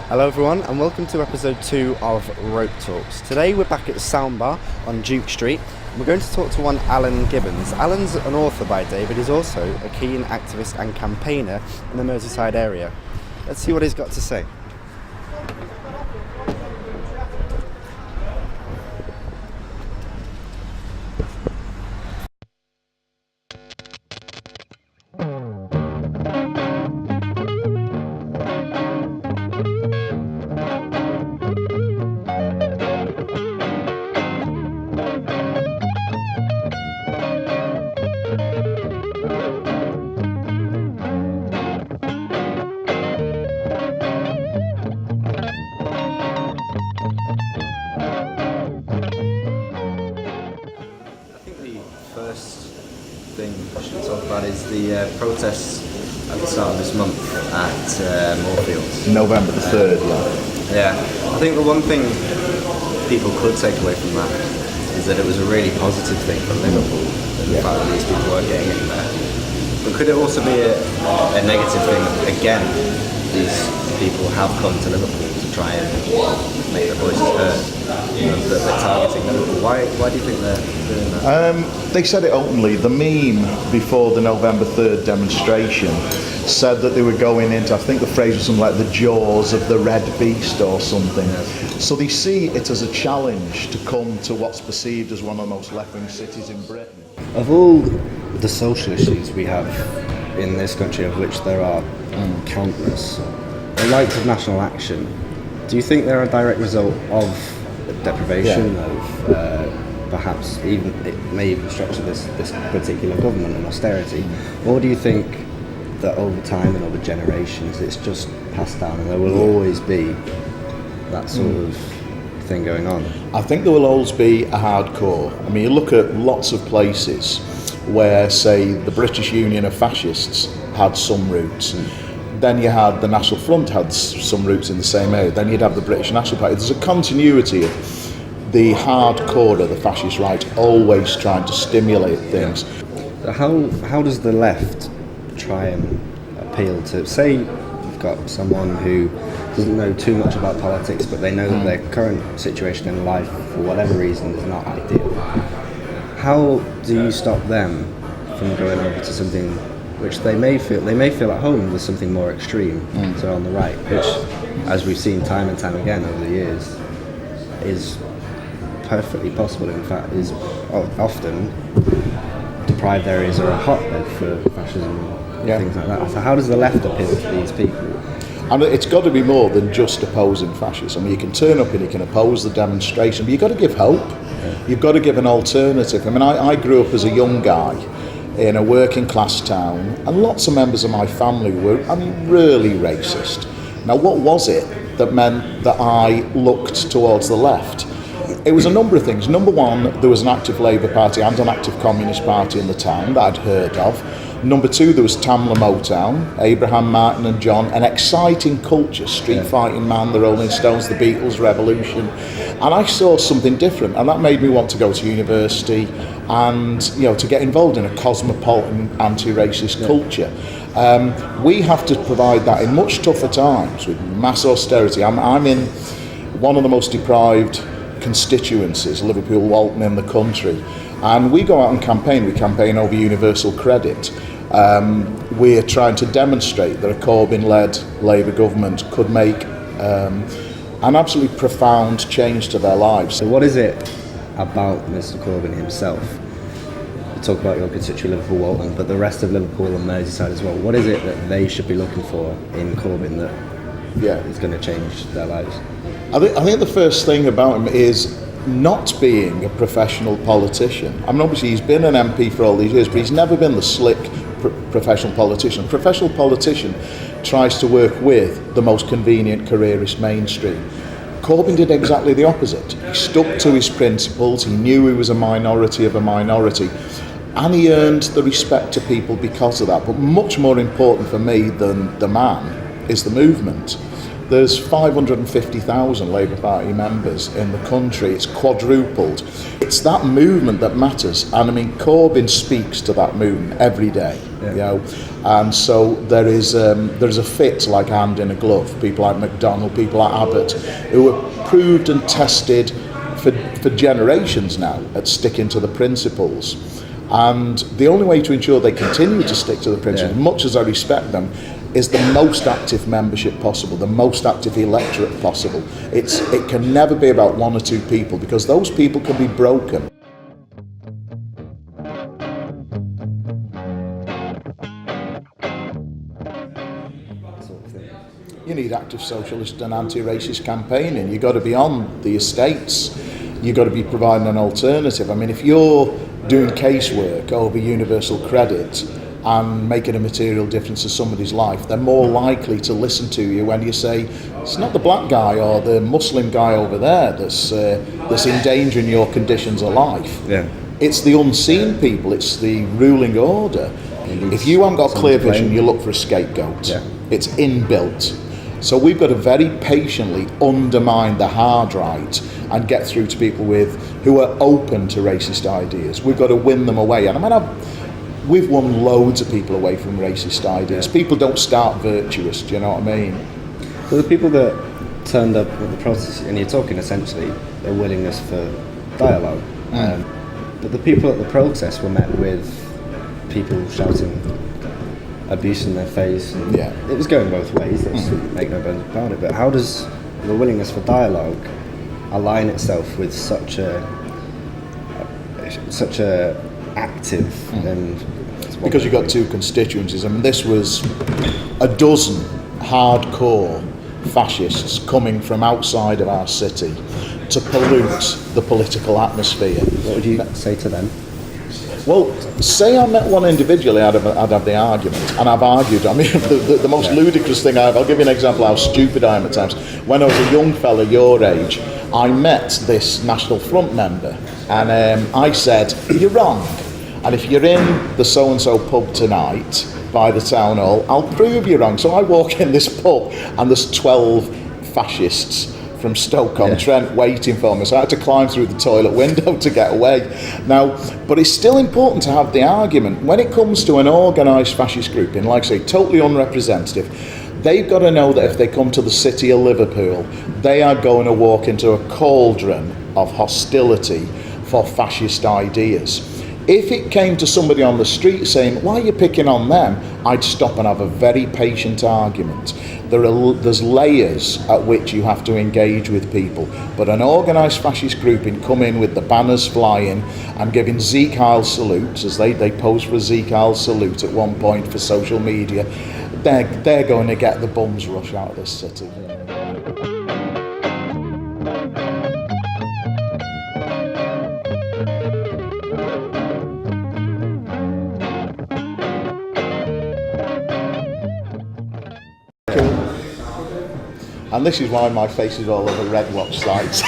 Hello everyone and welcome to episode 2 of RopeTalks. Today we're back at the Soundbar on Duke Street and we're going to talk to one Alan Gibbons. Alan's an author by day, but he's also a keen activist and campaigner in the Merseyside area. Let's see what he's got to say. First thing we should talk about is the protests at the start of this month at Moorfields. November the 3rd, Yeah, I think the one thing people could take away from that is that it was a really positive thing for Liverpool, the fact that these people were getting in there. But could it also be a negative thing that, again, these people have come to Liverpool to try and make their voices heard, that they're targeting Liverpool? Why do you think they're doing that? They said it openly. The meme before the November 3rd demonstration said that they were going into, I think the phrase was something like the jaws of the red beast or something. Yes. So they see it as a challenge to come to what's perceived as one of the most left-wing cities in Britain. Of all the social issues we have in this country, of which there are countless, the likes of national action, do you think they're a direct result of deprivation of perhaps even, it may even structure this particular government and austerity, or do you think that over time and over generations it's just passed down and there will always be that sort of thing going on? I think there will always be a hardcore. I mean, you look at lots of places where, say, the British Union of Fascists had some roots. Then you had the National Front had some roots in the same area. Then you'd have the British National Party. There's a continuity of the hardcore of the fascist right always trying to stimulate things. How does the left try and appeal to, say you've got someone who doesn't know too much about politics, but they know that their current situation in life, for whatever reason, is not ideal. How do you stop them from going over to something which they may feel at home with, something more extreme, so on the right, which, as we've seen time and time again over the years, is perfectly possible, in fact, is often deprived areas are a hotbed for fascism and things like that. So how does the left appeal to these people? And it's got to be more than just opposing fascism. I mean, you can turn up and you can oppose the demonstration, but you've got to give hope. Yeah. You've got to give an alternative. I mean, I grew up as a young guy in a working class town, and lots of members of my family were, really racist. Now, what was it that meant that I looked towards the left? It was a number of things. Number one, there was an active Labour Party and an active Communist Party in the town that I'd heard of. Number two, there was Tamla Motown, Abraham, Martin and John, an exciting culture, Street Fighting Man, the Rolling Stones, the Beatles, Revolution. And I saw something different, and that made me want to go to university and, to get involved in a cosmopolitan, anti-racist culture. We have to provide that in much tougher times with mass austerity. I'm in one of the most deprived constituencies, Liverpool, Walton, in the country. And we go out and campaign. We campaign over universal credit. We're trying to demonstrate that a Corbyn-led Labour government could make an absolutely profound change to their lives. So what is it about Mr Corbyn himself? You talk about your constituency, Liverpool, Walton, but the rest of Liverpool and Merseyside as well. What is it that they should be looking for in Corbyn that is going to change their lives? I think the first thing about him is not being a professional politician. I mean, obviously he's been an MP for all these years, but he's never been the slick professional politician. A professional politician tries to work with the most convenient careerist mainstream. Corbyn did exactly the opposite. He stuck to his principles, he knew he was a minority of a minority, and he earned the respect of people because of that. But much more important for me than the man is the movement. There's 550,000 Labour Party members in the country. It's quadrupled. It's that movement that matters. And I mean, Corbyn speaks to that movement every day. you know, and so there is a fit like hand in a glove. People like McDonald, people like Abbott, who are proved and tested for generations now at sticking to the principles. And the only way to ensure they continue to stick to the principles, much as I respect them, is the most active membership possible, the most active electorate possible. It can never be about one or two people, because those people can be broken. You need active socialist and anti-racist campaigning. You've got to be on the estates. You've got to be providing an alternative. I mean, if you're doing casework over universal credit and making a material difference to somebody's life, they're more likely to listen to you when you say, it's not the black guy or the Muslim guy over there that's endangering your conditions of life. Yeah. It's the unseen people, it's the ruling order. If you haven't got clear vision, you look for a scapegoat. Yeah. It's inbuilt. So we've got to very patiently undermine the hard right and get through to people who are open to racist ideas. We've got to win them away. And I mean, we've won loads of people away from racist ideas. People don't start virtuous, do you know what I mean? So the people that turned up at the protest, and you're talking essentially their willingness for dialogue, but the people at the protest were met with people shouting abuse in their face, and it was going both ways, let's make no bones about it. But how does the willingness for dialogue align itself with such a active and... Because you've got two constituencies. I mean, this was a dozen hardcore fascists coming from outside of our city to pollute the political atmosphere. What would you say to them? Well, say I met one individually, I'd have the argument, and I've argued. I mean, the most ludicrous thing I'll give you an example of how stupid I am at times. When I was a young fella your age, I met this National Front member, and I said, you're wrong, and if you're in the so-and-so pub tonight by the town hall, I'll prove you're wrong. So I walk in this pub, and there's 12 fascists from Stoke-on-Trent waiting for me, so I had to climb through the toilet window to get away. Now, but it's still important to have the argument. When it comes to an organised fascist group, in, like I say, totally unrepresentative, they've got to know that if they come to the city of Liverpool, they are going to walk into a cauldron of hostility for fascist ideas. If it came to somebody on the street saying, why are you picking on them? I'd stop and have a very patient argument. There's layers at which you have to engage with people. But an organised fascist grouping come in with the banners flying and giving Zeke Heil salutes, as they posed for a Zeke Heil salute at one point for social media, they're going to get the bums rush out of this city. And this is why my face is all over Ropewalks sites.